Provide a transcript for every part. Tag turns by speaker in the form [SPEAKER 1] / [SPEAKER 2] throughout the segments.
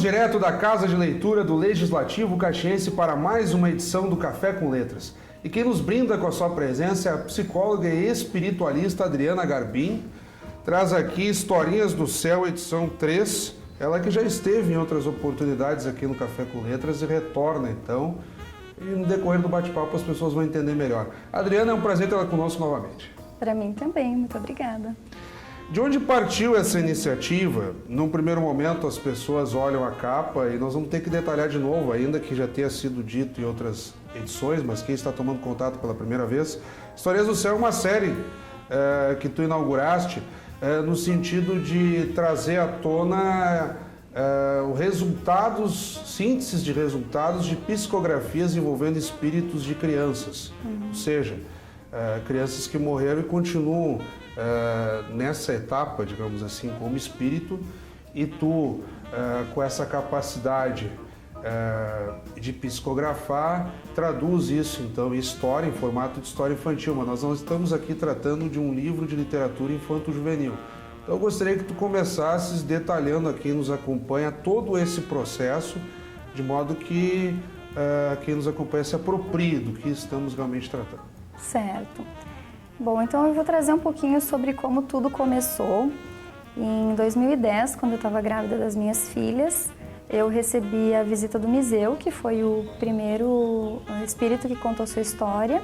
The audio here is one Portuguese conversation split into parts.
[SPEAKER 1] direto da Casa de Leitura do Legislativo Caxiense para mais uma edição do Café com Letras. E quem nos brinda com a sua presença é a psicóloga e espiritualista Adriana Garbim. Traz aqui Historinhas do Céu, edição 3. Ela que já esteve em outras oportunidades aqui no Café com Letras e retorna então. E no decorrer do bate-papo as pessoas vão entender melhor. Adriana, é um prazer tê-la conosco novamente.
[SPEAKER 2] Para mim também, muito obrigada.
[SPEAKER 1] De onde partiu essa iniciativa? Num primeiro momento as pessoas olham a capa e nós vamos ter que detalhar de novo, ainda que já tenha sido dito em outras edições, mas quem está tomando contato pela primeira vez, Historinhas do Céu é uma série que tu inauguraste no sentido de trazer à tona sínteses de resultados de psicografias envolvendo espíritos de crianças, ou seja, crianças que morreram e continuam nessa etapa, digamos assim, como espírito, e tu, com essa capacidade de psicografar, traduz isso então em história, em formato de história infantil, mas nós não estamos aqui tratando de um livro de literatura infanto-juvenil. Então eu gostaria que tu começasses detalhando a quem nos acompanha todo esse processo, de modo que quem nos acompanha se aproprie do que estamos realmente tratando.
[SPEAKER 2] Certo. Bom, então eu vou trazer um pouquinho sobre como tudo começou. Em 2010, quando eu estava grávida das minhas filhas, eu recebi a visita do Miseu, que foi o primeiro espírito que contou sua história.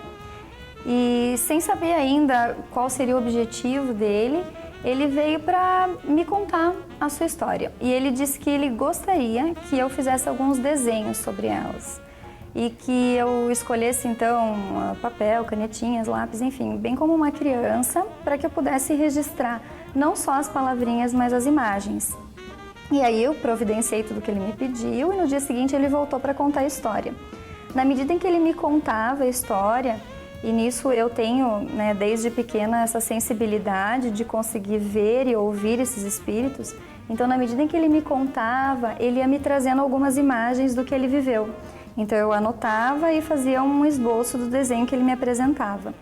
[SPEAKER 2] E sem saber ainda qual seria o objetivo dele, ele veio para me contar a sua história. E ele disse que ele gostaria que eu fizesse alguns desenhos sobre elas. E que eu escolhesse então papel, canetinhas, lápis, enfim, bem como uma criança, para que eu pudesse registrar não só as palavrinhas, mas as imagens. E aí eu providenciei tudo que ele me pediu e no dia seguinte ele voltou para contar a história. Na medida em que ele me contava a história, e nisso eu tenho, desde pequena, essa sensibilidade de conseguir ver e ouvir esses espíritos, então na medida em que ele me contava, ele ia me trazendo algumas imagens do que ele viveu. Então eu anotava e fazia um esboço do desenho que ele me apresentava.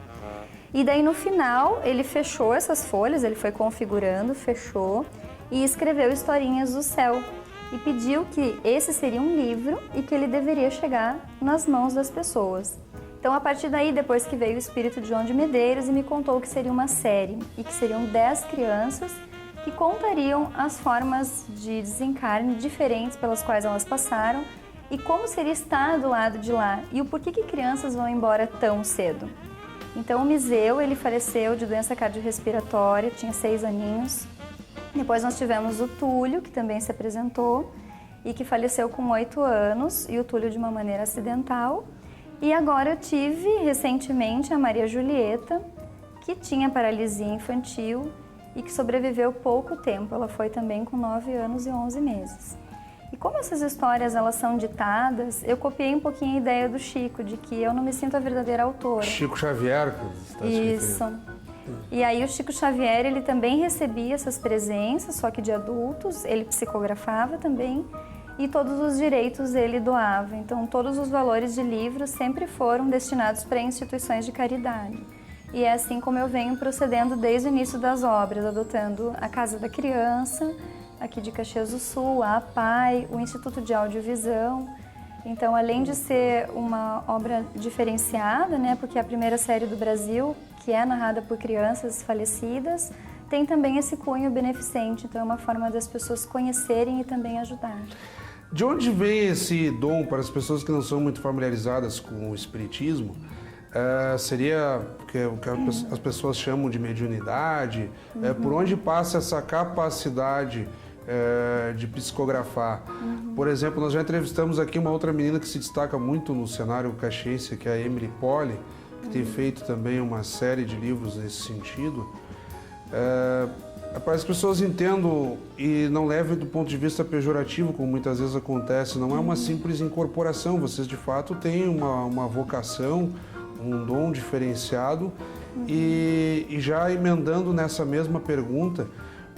[SPEAKER 2] E daí no final ele fechou essas folhas, ele foi configurando, fechou e escreveu Historinhas do Céu. E pediu que esse seria um livro e que ele deveria chegar nas mãos das pessoas. Então a partir daí, depois que veio o espírito de João de Medeiros e me contou que seria uma série e que seriam 10 crianças que contariam as formas de desencarne diferentes pelas quais elas passaram e como seria estar do lado de lá e o porquê que crianças vão embora tão cedo. Então o Miseu, ele faleceu de doença cardiorrespiratória, tinha 6 aninhos. Depois nós tivemos o Túlio, que também se apresentou e que faleceu com 8 anos, e o Túlio de uma maneira acidental. E agora eu tive recentemente a Maria Julieta, que tinha paralisia infantil e que sobreviveu pouco tempo. Ela foi também com 9 anos e 11 meses. E como essas histórias elas são ditadas, eu copiei um pouquinho a ideia do Chico, de que eu não me sinto a verdadeira autora.
[SPEAKER 1] Chico Xavier, que você está se referindo.
[SPEAKER 2] E aí o Chico Xavier, ele também recebia essas presenças, só que de adultos, ele psicografava também, e todos os direitos ele doava. Então todos os valores de livros sempre foram destinados para instituições de caridade. E é assim como eu venho procedendo desde o início das obras, adotando a Casa da Criança, aqui de Caxias do Sul, a APAI, o Instituto de Audiovisão. Então, além de ser uma obra diferenciada, porque é a primeira série do Brasil, que é narrada por crianças falecidas, tem também esse cunho beneficente, então é uma forma das pessoas conhecerem e também ajudar.
[SPEAKER 1] De onde vem esse dom para as pessoas que não são muito familiarizadas com o espiritismo? Seria o que as pessoas chamam de mediunidade? Por onde passa essa capacidade de psicografar? Por exemplo, nós já entrevistamos aqui uma outra menina que se destaca muito no cenário caxiense, que é a Emily Poli, que tem feito também uma série de livros nesse sentido. Para as pessoas entendam e não levem do ponto de vista pejorativo, como muitas vezes acontece, não é uma simples incorporação, vocês de fato têm uma vocação, um dom diferenciado. E já emendando nessa mesma pergunta,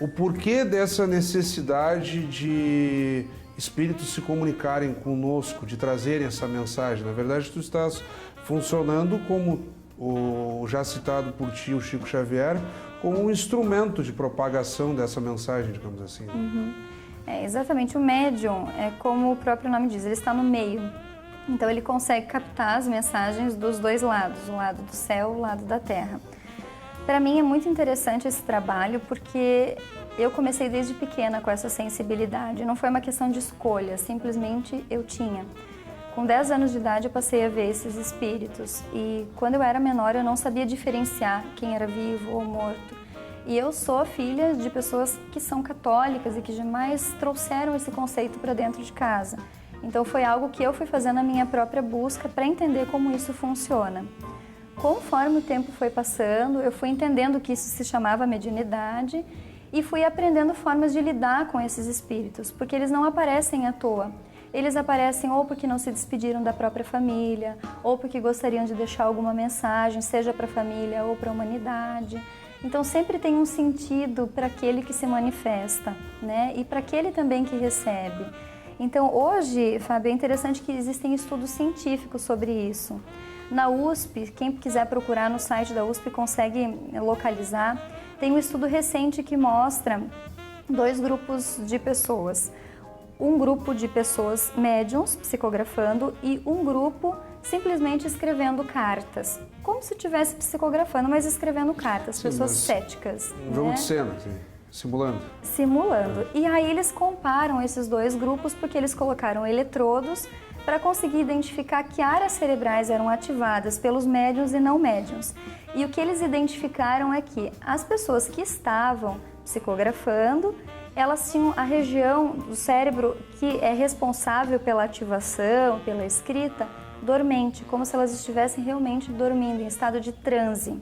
[SPEAKER 1] o porquê dessa necessidade de espíritos se comunicarem conosco, de trazerem essa mensagem? Na verdade, tu estás funcionando como o já citado por ti, o Chico Xavier, como um instrumento de propagação dessa mensagem, digamos assim.
[SPEAKER 2] Exatamente, o médium é como o próprio nome diz, ele está no meio. Então ele consegue captar as mensagens dos dois lados, o lado do céu e o lado da terra. Para mim é muito interessante esse trabalho porque eu comecei desde pequena com essa sensibilidade. Não foi uma questão de escolha, simplesmente eu tinha. Com 10 anos de idade eu passei a ver esses espíritos e quando eu era menor eu não sabia diferenciar quem era vivo ou morto. E eu sou filha de pessoas que são católicas e que jamais trouxeram esse conceito para dentro de casa. Então foi algo que eu fui fazendo a minha própria busca para entender como isso funciona. Conforme o tempo foi passando, eu fui entendendo que isso se chamava mediunidade e fui aprendendo formas de lidar com esses espíritos, porque eles não aparecem à toa. Eles aparecem ou porque não se despediram da própria família, ou porque gostariam de deixar alguma mensagem, seja para a família ou para a humanidade. Então sempre tem um sentido para aquele que se manifesta, né? E para aquele também que recebe. Então hoje, Fábio, é interessante que existem estudos científicos sobre isso. Na USP, quem quiser procurar no site da USP consegue localizar, tem um estudo recente que mostra 2 grupos de pessoas. Um grupo de pessoas médiums psicografando e um grupo simplesmente escrevendo cartas. Como se estivesse psicografando, mas escrevendo cartas, sim, pessoas céticas.
[SPEAKER 1] Um jogo de cena, assim, simulando.
[SPEAKER 2] Simulando. E aí eles comparam esses 2 grupos porque eles colocaram eletrodos para conseguir identificar que áreas cerebrais eram ativadas pelos médiuns e não médiuns. E o que eles identificaram é que as pessoas que estavam psicografando, elas tinham a região do cérebro que é responsável pela ativação, pela escrita, dormente, como se elas estivessem realmente dormindo, em estado de transe.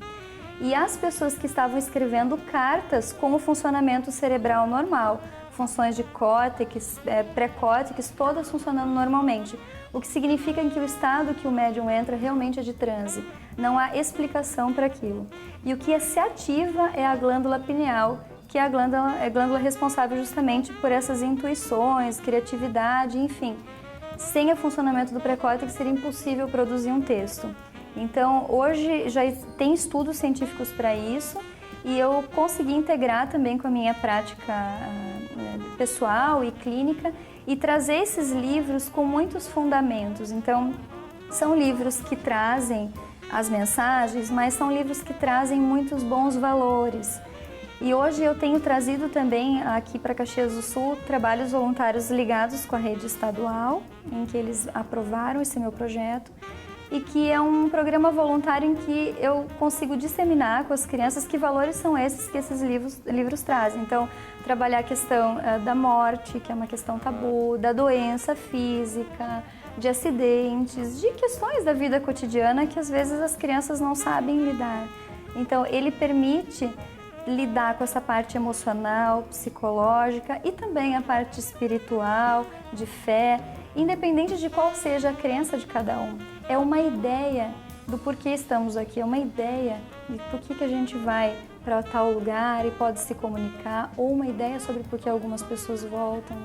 [SPEAKER 2] E as pessoas que estavam escrevendo cartas com o funcionamento cerebral normal, funções de córtex, pré-córtex, todas funcionando normalmente. O que significa que o estado que o médium entra realmente é de transe. Não há explicação para aquilo. E o que se ativa é a glândula pineal, que é a glândula responsável justamente por essas intuições, criatividade, enfim. Sem o funcionamento do pré-córtex seria impossível produzir um texto. Então, hoje já tem estudos científicos para isso e eu consegui integrar também com a minha prática pessoal e clínica e trazer esses livros com muitos fundamentos. Então, são livros que trazem as mensagens, mas são livros que trazem muitos bons valores. E hoje eu tenho trazido também aqui para Caxias do Sul trabalhos voluntários ligados com a rede estadual, em que eles aprovaram esse meu projeto, e que é um programa voluntário em que eu consigo disseminar com as crianças que valores são esses que esses livros trazem. Então, trabalhar a questão da morte, que é uma questão tabu, da doença física, de acidentes, de questões da vida cotidiana que às vezes as crianças não sabem lidar. Então, ele permite lidar com essa parte emocional, psicológica e também a parte espiritual, de fé, independente de qual seja a crença de cada um. É uma ideia do porquê estamos aqui, é uma ideia de por que a gente vai para tal lugar e pode se comunicar, ou uma ideia sobre por que algumas pessoas voltam.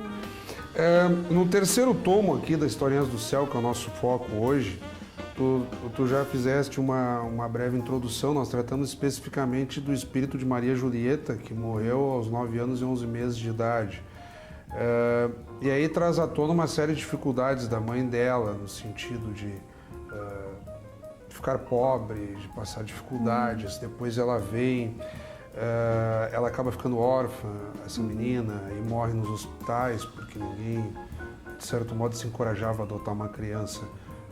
[SPEAKER 1] No terceiro tomo aqui da Historinhas do Céu, que é o nosso foco hoje, tu já fizeste uma breve introdução, nós tratamos especificamente do espírito de Maria Julieta, que morreu aos 9 anos e 11 meses de idade. E aí traz à tona uma série de dificuldades da mãe dela, no sentido de ficar pobre, de passar dificuldades. Depois ela vem, ela acaba ficando órfã, essa menina, e morre nos hospitais, porque ninguém, de certo modo, se encorajava a adotar uma criança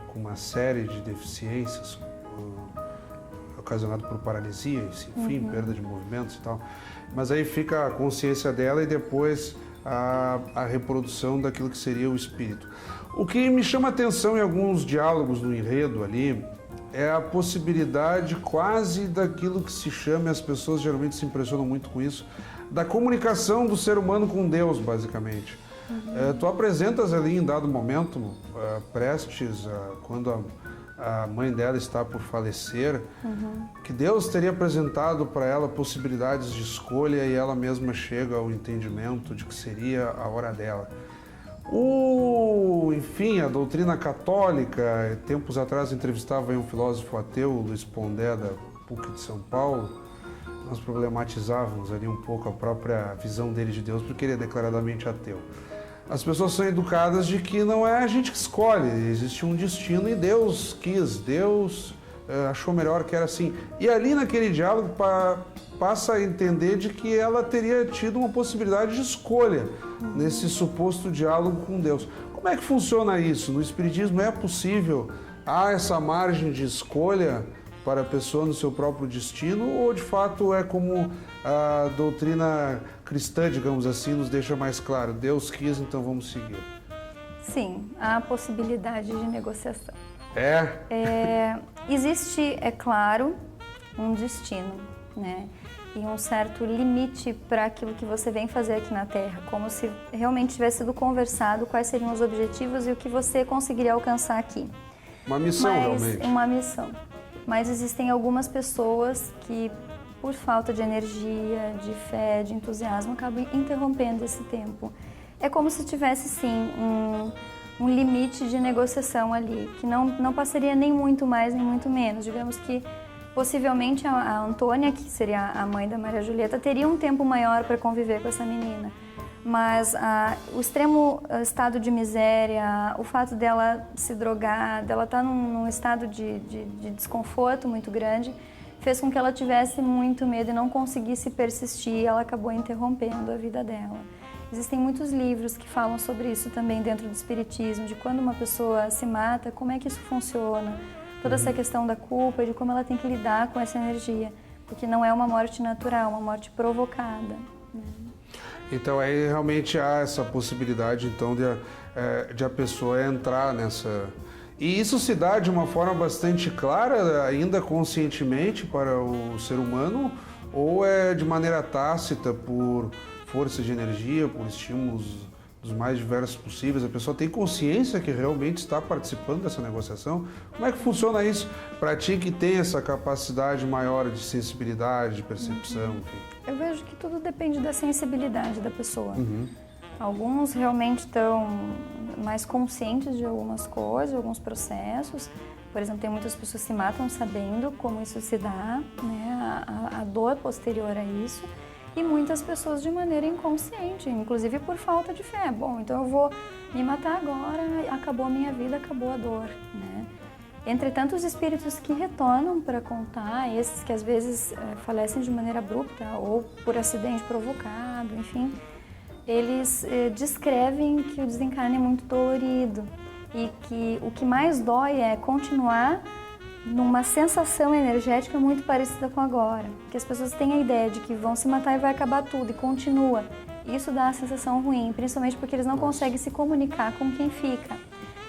[SPEAKER 1] com uma série de deficiências ocasionado por paralisia, enfim, perda de movimentos e tal. Mas aí fica a consciência dela e depois a reprodução daquilo que seria o espírito. O que me chama a atenção em alguns diálogos no enredo ali é a possibilidade quase daquilo que se chama, e as pessoas geralmente se impressionam muito com isso, da comunicação do ser humano com Deus, basicamente. Tu apresentas ali em dado momento, prestes, quando a mãe dela está por falecer, que Deus teria apresentado para ela possibilidades de escolha e ela mesma chega ao entendimento de que seria a hora dela. Enfim, a doutrina católica, tempos atrás entrevistava um filósofo ateu, Luiz Pondé, da PUC de São Paulo, nós problematizávamos ali um pouco a própria visão dele de Deus, porque ele é declaradamente ateu. As pessoas são educadas de que não é a gente que escolhe, existe um destino e Deus quis, Deus achou melhor que era assim. E ali naquele diálogo passa a entender de que ela teria tido uma possibilidade de escolha nesse suposto diálogo com Deus. Como é que funciona isso? No Espiritismo é possível, há essa margem de escolha para a pessoa no seu próprio destino, ou de fato é como a doutrina cristã, digamos assim, nos deixa mais claro, Deus quis, então vamos seguir?
[SPEAKER 2] Sim, há possibilidade de negociação.
[SPEAKER 1] É?
[SPEAKER 2] Existe, é claro, um destino, né? E um certo limite para aquilo que você vem fazer aqui na Terra, como se realmente tivesse sido conversado quais seriam os objetivos e o que você conseguiria alcançar aqui.
[SPEAKER 1] Uma missão, realmente.
[SPEAKER 2] Uma missão. Mas existem algumas pessoas que, por falta de energia, de fé, de entusiasmo, acabam interrompendo esse tempo. É como se tivesse, sim, um limite de negociação ali, que não passaria nem muito mais, nem muito menos. Digamos que, possivelmente, a Antônia, que seria a mãe da Maria Julieta, teria um tempo maior para conviver com essa menina. Mas o extremo estado de miséria, o fato dela se drogar, dela estar num estado de desconforto muito grande, fez com que ela tivesse muito medo e não conseguisse persistir, e ela acabou interrompendo a vida dela. Existem muitos livros que falam sobre isso também dentro do espiritismo, de quando uma pessoa se mata, como é que isso funciona, toda essa questão da culpa e de como ela tem que lidar com essa energia, porque não é uma morte natural, é uma morte provocada, né?
[SPEAKER 1] Então aí realmente há essa possibilidade então de a pessoa entrar nessa... E isso se dá de uma forma bastante clara, ainda conscientemente para o ser humano, ou é de maneira tácita, por força de energia, por estímulos dos mais diversos possíveis? A pessoa tem consciência que realmente está participando dessa negociação? Como é que funciona isso para ti que tem essa capacidade maior de sensibilidade, de percepção? Enfim?
[SPEAKER 2] Eu vejo que tudo depende da sensibilidade da pessoa. Alguns realmente estão mais conscientes de algumas coisas, de alguns processos. Por exemplo, tem muitas pessoas que se matam sabendo como isso se dá, né? A dor posterior a isso. E muitas pessoas de maneira inconsciente, inclusive por falta de fé. Bom, então eu vou me matar agora, acabou a minha vida, acabou a dor, né? Entretanto, os espíritos que retornam para contar, esses que às vezes falecem de maneira abrupta ou por acidente provocado, enfim, eles descrevem que o desencarne é muito dolorido e que o que mais dói é continuar numa sensação energética muito parecida com agora. Que as pessoas têm a ideia de que vão se matar e vai acabar tudo e continua. Isso dá uma sensação ruim, principalmente porque eles não conseguem se comunicar com quem fica.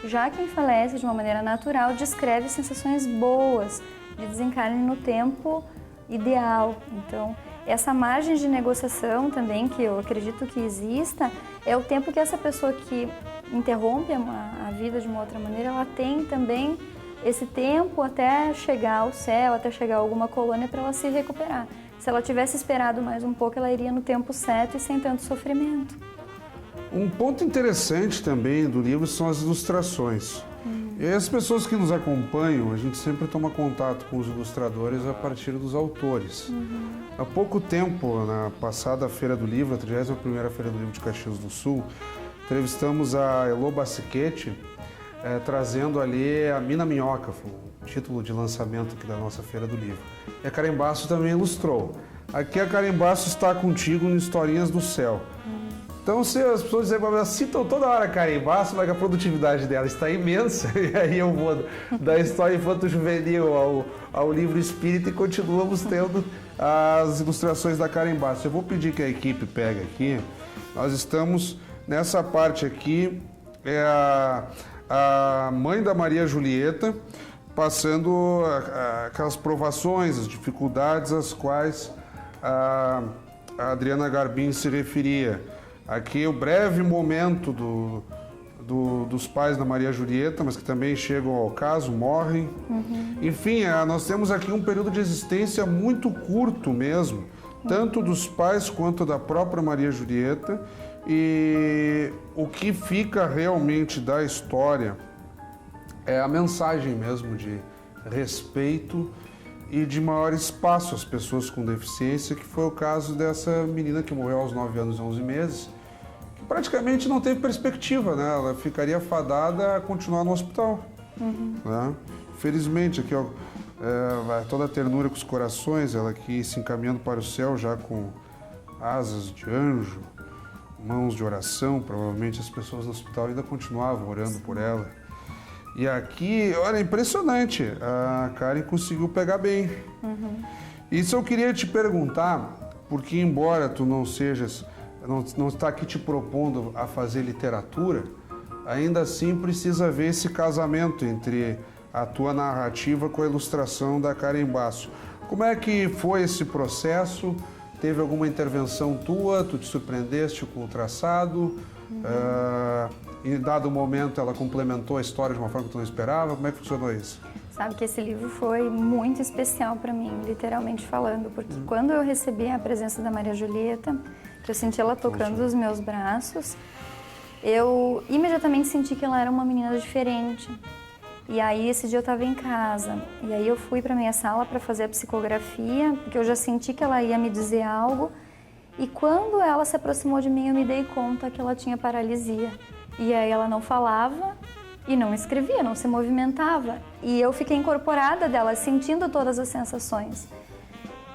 [SPEAKER 2] Já quem falece de uma maneira natural descreve sensações boas de desencarne no tempo ideal. Então, essa margem de negociação também, que eu acredito que exista, é o tempo que essa pessoa que interrompe a vida de uma outra maneira, ela tem também esse tempo até chegar ao céu, até chegar a alguma colônia para ela se recuperar. Se ela tivesse esperado mais um pouco, ela iria no tempo certo e sem tanto sofrimento.
[SPEAKER 1] Um ponto interessante também do livro são as ilustrações. E as pessoas que nos acompanham, a gente sempre toma contato com os ilustradores a partir dos autores. Há pouco tempo, na passada Feira do Livro, a 31ª Feira do Livro de Caxias do Sul, entrevistamos a Elô Bassichetti, trazendo ali a Mina Minhoca, foi o título de lançamento aqui da nossa Feira do Livro. E a Carimbaço também ilustrou. Aqui a Carimbaço está contigo no Historinhas do Céu. Então, se as pessoas dizem, elas citam toda hora a Carimbaço, mas a produtividade dela está imensa, e aí eu vou da história infanto-juvenil ao livro espírita e continuamos tendo as ilustrações da Carimbaço. Eu vou pedir que a equipe pegue aqui. Nós estamos nessa parte aqui, a mãe da Maria Julieta, passando aquelas provações, as dificuldades às quais a Adriana Garbim se referia. Aqui o breve momento dos pais da Maria Julieta, mas que também chegam ao caso, morrem. Enfim, nós temos aqui um período de existência muito curto mesmo, tanto dos pais quanto da própria Maria Julieta. E o que fica realmente da história é a mensagem mesmo de respeito e de maior espaço às pessoas com deficiência, que foi o caso dessa menina que morreu aos 9 anos e 11 meses, que praticamente não teve perspectiva, né? Ela ficaria fadada a continuar no hospital. Né? Felizmente, aqui, ó, toda a ternura com os corações, ela aqui se encaminhando para o céu já com asas de anjo, mãos de oração, provavelmente as pessoas no hospital ainda continuavam orando por ela. E aqui, olha, impressionante, a Karen conseguiu pegar bem. Isso eu queria te perguntar, porque embora tu não sejas, não está aqui te propondo a fazer literatura, ainda assim precisa ver esse casamento entre a tua narrativa com a ilustração da Karen Basso. Como é que foi esse processo? Teve alguma intervenção tua? Tu te surpreendeste com o traçado? Em dado momento ela complementou a história de uma forma que tu não esperava? Como é que funcionou isso?
[SPEAKER 2] Sabe que esse livro foi muito especial para mim, literalmente falando, porque quando eu recebi a presença da Maria Julieta, que eu senti ela tocando os meus braços, eu imediatamente senti que ela era uma menina diferente. E aí esse dia eu estava em casa, e aí eu fui para minha sala para fazer a psicografia, porque eu já senti que ela ia me dizer algo, e quando ela se aproximou de mim eu me dei conta que ela tinha paralisia. E aí ela não falava e não escrevia, não se movimentava. E eu fiquei incorporada dela, sentindo todas as sensações.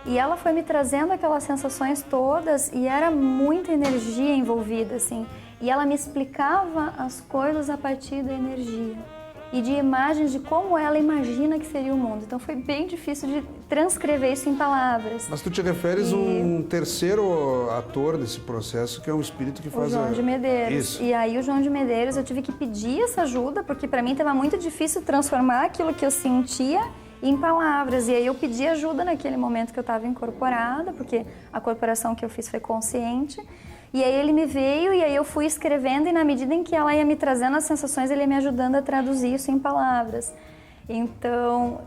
[SPEAKER 2] E ela foi me trazendo aquelas sensações todas e era muita energia envolvida, assim. E ela me explicava as coisas a partir da energia e de imagens de como ela imagina que seria o mundo. Então foi bem difícil de transcrever isso em palavras.
[SPEAKER 1] Mas tu te referes a um terceiro ator nesse processo, que é um espírito que faz...
[SPEAKER 2] O João de Medeiros.
[SPEAKER 1] Isso.
[SPEAKER 2] E aí o João de Medeiros, eu tive que pedir essa ajuda, porque para mim estava muito difícil transformar aquilo que eu sentia em palavras. E aí eu pedi ajuda naquele momento que eu estava incorporada, porque a corporação que eu fiz foi consciente. E aí ele me veio e aí eu fui escrevendo e na medida em que ela ia me trazendo as sensações, ele ia me ajudando a traduzir isso em palavras. Então,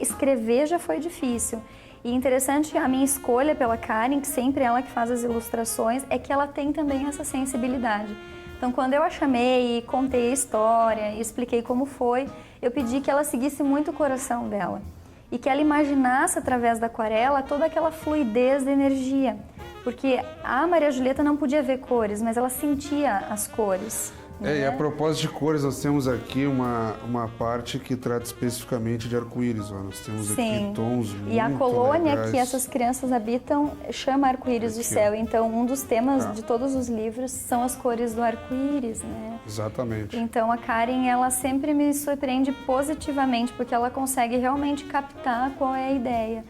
[SPEAKER 2] escrever já foi difícil. E interessante, a minha escolha pela Karen, que sempre é ela que faz as ilustrações, é que ela tem também essa sensibilidade. Então, quando eu a chamei e contei a história e expliquei como foi, eu pedi que ela seguisse muito o coração dela. E que ela imaginasse, através da aquarela, toda aquela fluidez de energia. Porque a Maria Julieta não podia ver cores, mas ela sentia as cores.
[SPEAKER 1] E a propósito de cores, nós temos aqui uma parte que trata especificamente de arco-íris. Nós temos aqui tons muito legais.
[SPEAKER 2] E a colônia que essas crianças habitam chama arco-íris do céu. Então, um dos temas de todos os livros são as cores do arco-íris, né?
[SPEAKER 1] Exatamente.
[SPEAKER 2] Então, a Karen, ela sempre me surpreende positivamente, porque ela consegue realmente captar qual é a ideia.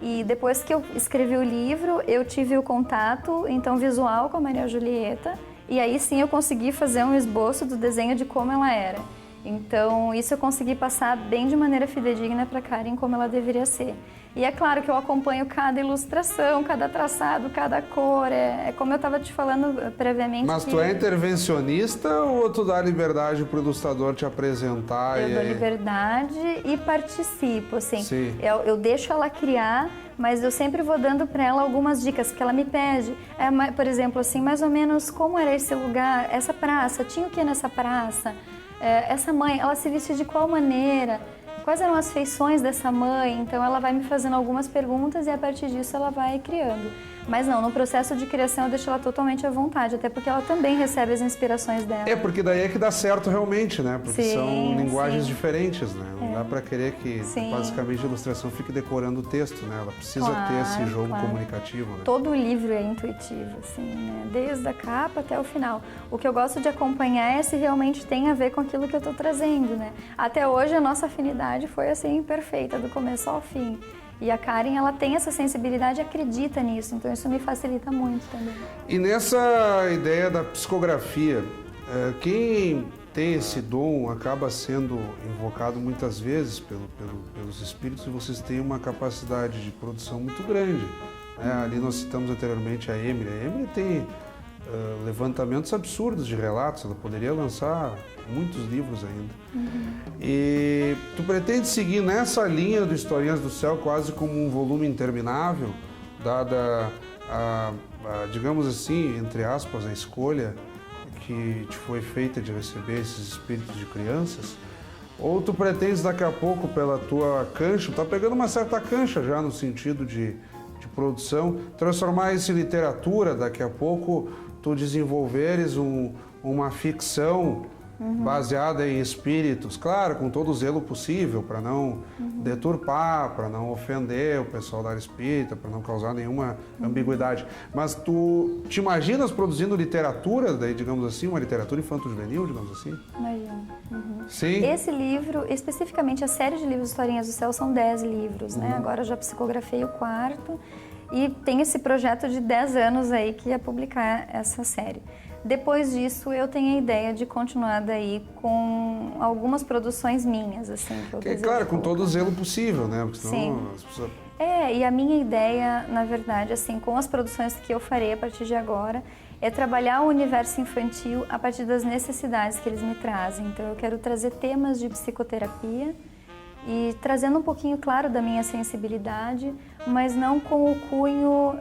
[SPEAKER 2] E depois que eu escrevi o livro, eu tive o contato, então, visual com a Maria Julieta. E aí sim eu consegui fazer um esboço do desenho de como ela era. Então, isso eu consegui passar bem de maneira fidedigna para a Karen como ela deveria ser. E é claro que eu acompanho cada ilustração, cada traçado, cada cor. É como eu estava te falando previamente.
[SPEAKER 1] Mas tu é intervencionista ou tu dá liberdade para o ilustrador te apresentar?
[SPEAKER 2] Eu dou liberdade e participo, assim.
[SPEAKER 1] Sim.
[SPEAKER 2] Eu deixo ela criar, mas eu sempre vou dando para ela algumas dicas, porque ela me pede. Por exemplo, assim, mais ou menos como era esse lugar, essa praça, tinha o que nessa praça? Essa mãe, ela se vestia de qual maneira? Quais eram as feições dessa mãe? Então ela vai me fazendo algumas perguntas e a partir disso ela vai criando. Mas não, no processo de criação eu deixo ela totalmente à vontade, até porque ela também recebe as inspirações dela.
[SPEAKER 1] Porque daí é que dá certo realmente, né? Porque são linguagens diferentes, né? Não dá para querer que basicamente a ilustração fique decorando o texto, né? Ela precisa ter esse jogo comunicativo, né?
[SPEAKER 2] Todo livro é intuitivo, assim, né? Desde a capa até o final. O que eu gosto de acompanhar é se realmente tem a ver com aquilo que eu estou trazendo, né? Até hoje a nossa afinidade foi assim perfeita, do começo ao fim. E a Karen, ela tem essa sensibilidade e acredita nisso, então isso me facilita muito também.
[SPEAKER 1] E nessa ideia da psicografia, quem tem esse dom acaba sendo invocado muitas vezes pelos espíritos e vocês têm uma capacidade de produção muito grande. Ali nós citamos anteriormente a Emily. A Emily tem levantamentos absurdos de relatos, ela poderia lançar muitos livros ainda. E tu pretende seguir nessa linha do Historinhas do Céu quase como um volume interminável, dada digamos assim, entre aspas, a escolha que te foi feita de receber esses espíritos de crianças? Ou tu pretendes daqui a pouco, pela tua cancha, tá pegando uma certa cancha já no sentido de produção, transformar isso em literatura, daqui a pouco tu desenvolveres uma ficção baseada em espíritos, claro, com todo o zelo possível, para não deturpar, para não ofender o pessoal da área espírita, para não causar nenhuma ambiguidade. Mas tu te imaginas produzindo literatura, daí, digamos assim, uma literatura infanto-juvenil, digamos assim?
[SPEAKER 2] Imagino.
[SPEAKER 1] Sim.
[SPEAKER 2] Esse livro, especificamente a série de livros Historinhas do Céu, são 10 livros, né? Agora eu já psicografei o 4º e tem esse projeto de 10 anos aí que ia publicar essa série. Depois disso, eu tenho a ideia de continuar daí com algumas produções minhas, assim, que eu desejo
[SPEAKER 1] claro, com
[SPEAKER 2] colocar.
[SPEAKER 1] todo o zelo possível, né? Porque senão
[SPEAKER 2] Sim.
[SPEAKER 1] as pessoas...
[SPEAKER 2] E a minha ideia, na verdade, assim, com as produções que eu farei a partir de agora, é trabalhar o universo infantil a partir das necessidades que eles me trazem. Então, eu quero trazer temas de psicoterapia e trazendo um pouquinho, claro, da minha sensibilidade, mas não com o cunho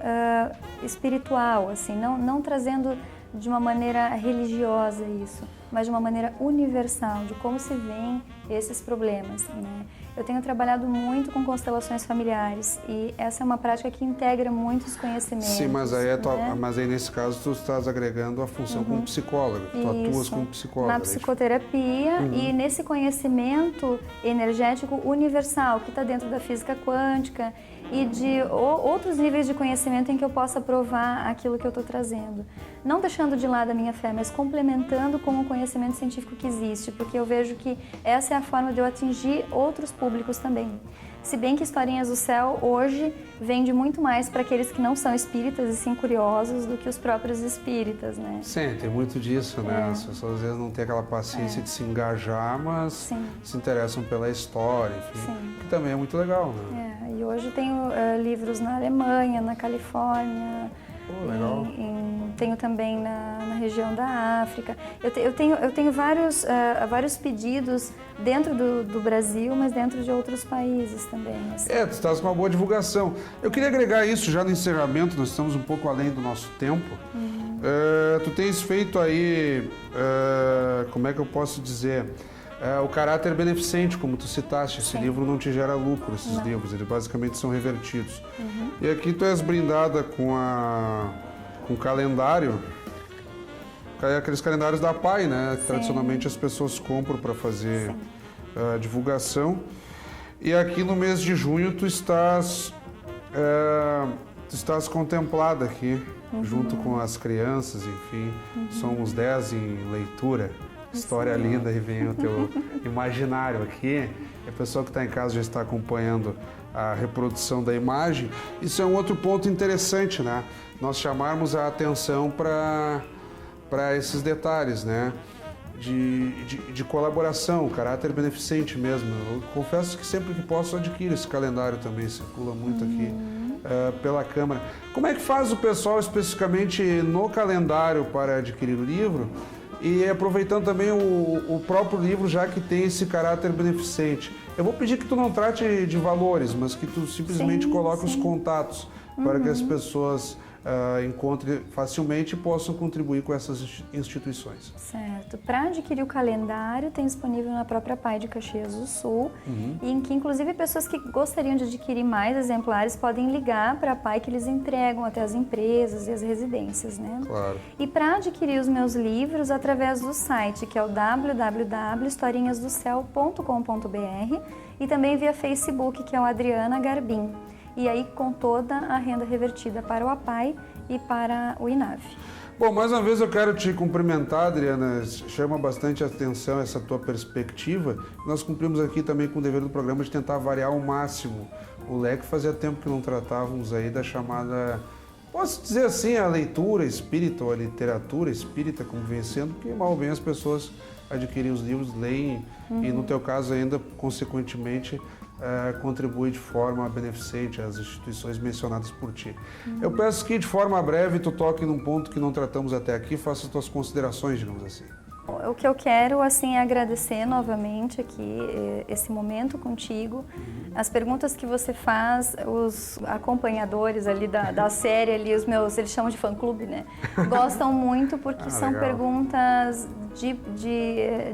[SPEAKER 2] espiritual, assim, não trazendo de uma maneira religiosa isso, mas de uma maneira universal, de como se veem esses problemas, né? Eu tenho trabalhado muito com constelações familiares e essa é uma prática que integra muitos conhecimentos.
[SPEAKER 1] Sim, mas aí,
[SPEAKER 2] né?
[SPEAKER 1] mas aí nesse caso tu estás agregando a função como psicóloga, tu atuas como psicóloga.
[SPEAKER 2] Na psicoterapia e nesse conhecimento energético universal que está dentro da física quântica e de outros níveis de conhecimento em que eu possa provar aquilo que eu estou trazendo. Não deixando de lado a minha fé, mas complementando com o conhecimento científico que existe, porque eu vejo que essa é a forma de eu atingir outros públicos também. Se bem que Historinhas do Céu hoje vende muito mais para aqueles que não são espíritas e sim curiosos do que os próprios espíritas, né?
[SPEAKER 1] Sim, tem muito disso, né? As pessoas às vezes não têm aquela paciência de se engajar, mas se interessam pela história, enfim, que também é muito legal, né?
[SPEAKER 2] E hoje tenho livros na Alemanha, na Califórnia,
[SPEAKER 1] legal.
[SPEAKER 2] tenho também na região da África. Eu tenho vários pedidos dentro do Brasil, mas dentro de outros países também. Assim.
[SPEAKER 1] Tu estás com uma boa divulgação. Eu queria agregar isso já no encerramento, nós estamos um pouco além do nosso tempo. Tu tens feito aí, como é que eu posso dizer, o caráter beneficente, como tu citaste. Esse livro não te gera lucro, esses livros, eles basicamente são revertidos. E aqui tu és brindada com um calendário, aqueles calendários da PAI, né? Que tradicionalmente as pessoas compram para fazer divulgação. E aqui no mês de junho tu estás contemplada aqui, junto com as crianças, enfim. Somos 10 em leitura. História linda, e vem o teu imaginário aqui. A pessoa que está em casa já está acompanhando a reprodução da imagem. Isso é um outro ponto interessante, né? Nós chamarmos a atenção para esses detalhes, né? De colaboração, caráter beneficente mesmo. Eu confesso que sempre que posso adquiro esse calendário também, circula muito aqui pela Câmara. Como é que faz o pessoal especificamente no calendário para adquirir o livro? E aproveitando também o próprio livro, já que tem esse caráter beneficente. Eu vou pedir que tu não trate de valores, mas que tu simplesmente coloque os contatos para que as pessoas encontrem facilmente e possam contribuir com essas instituições.
[SPEAKER 2] Certo. Para adquirir o calendário, tem disponível na própria PAI de Caxias do Sul, e em que inclusive pessoas que gostariam de adquirir mais exemplares podem ligar para a PAI que eles entregam até as empresas e as residências, né?
[SPEAKER 1] Claro.
[SPEAKER 2] E para adquirir os meus livros através do site, que é o www.historinhasdocel.com.br, e também via Facebook, que é o Adriana Garbim. E aí com toda a renda revertida para o APAI e para o INAV.
[SPEAKER 1] Bom, mais uma vez eu quero te cumprimentar, Adriana. Chama bastante a atenção essa tua perspectiva. Nós cumprimos aqui também com o dever do programa de tentar variar ao máximo o leque. Fazia tempo que não tratávamos aí da chamada, posso dizer assim, a leitura espírita ou a literatura espírita, como vem sendo, porque mal ou bem as pessoas adquirem os livros, leem e no teu caso ainda, consequentemente, contribui de forma beneficente às instituições mencionadas por ti. Eu peço que, de forma breve, tu toque num ponto que não tratamos até aqui, faça as tuas considerações, digamos assim.
[SPEAKER 2] O que eu quero, assim, é agradecer novamente aqui esse momento contigo. As perguntas que você faz, os acompanhadores ali da série, ali, os meus, eles chamam de fã-clube, né? Gostam muito porque são
[SPEAKER 1] legal.
[SPEAKER 2] perguntas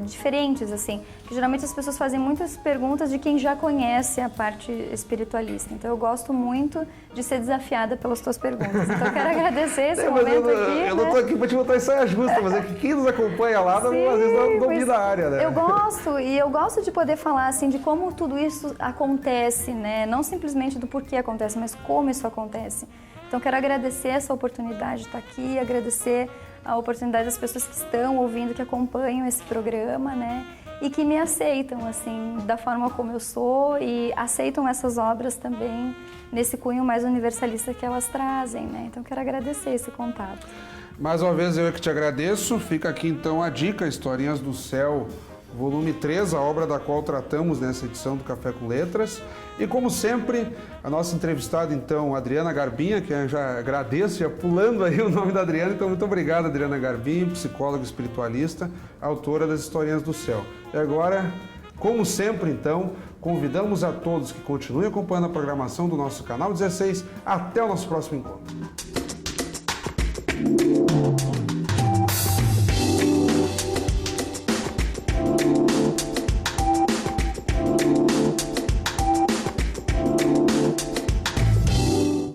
[SPEAKER 2] diferentes, assim. Que geralmente as pessoas fazem muitas perguntas de quem já conhece a parte espiritualista. Então eu gosto muito de ser desafiada pelas tuas perguntas. Então eu quero agradecer esse momento aqui.
[SPEAKER 1] Eu não tô aqui para te botar em saia justa, mas é que quem nos acompanha lá, sim, às vezes não domina a área, né?
[SPEAKER 2] Eu gosto de poder falar, assim, de como tudo isso acontece, né? Não simplesmente do porquê acontece, mas como isso acontece. Então quero agradecer essa oportunidade de estar aqui, agradecer a oportunidade das pessoas que estão ouvindo, que acompanham esse programa, né? E que me aceitam, assim, da forma como eu sou e aceitam essas obras também nesse cunho mais universalista que elas trazem, né? Então, quero agradecer esse contato.
[SPEAKER 1] Mais uma vez, eu que te agradeço. Fica aqui, então, a dica, Historinhas do Céu, volume 3, a obra da qual tratamos nessa edição do Café com Letras. E, como sempre, a nossa entrevistada, então, Adriana Garbinha, que eu já agradeço, já pulando aí o nome da Adriana. Então, muito obrigado, Adriana Garbinha, psicóloga espiritualista, autora das Historinhas do Céu. E agora, como sempre, então, convidamos a todos que continuem acompanhando a programação do nosso canal 16. Até o nosso próximo encontro.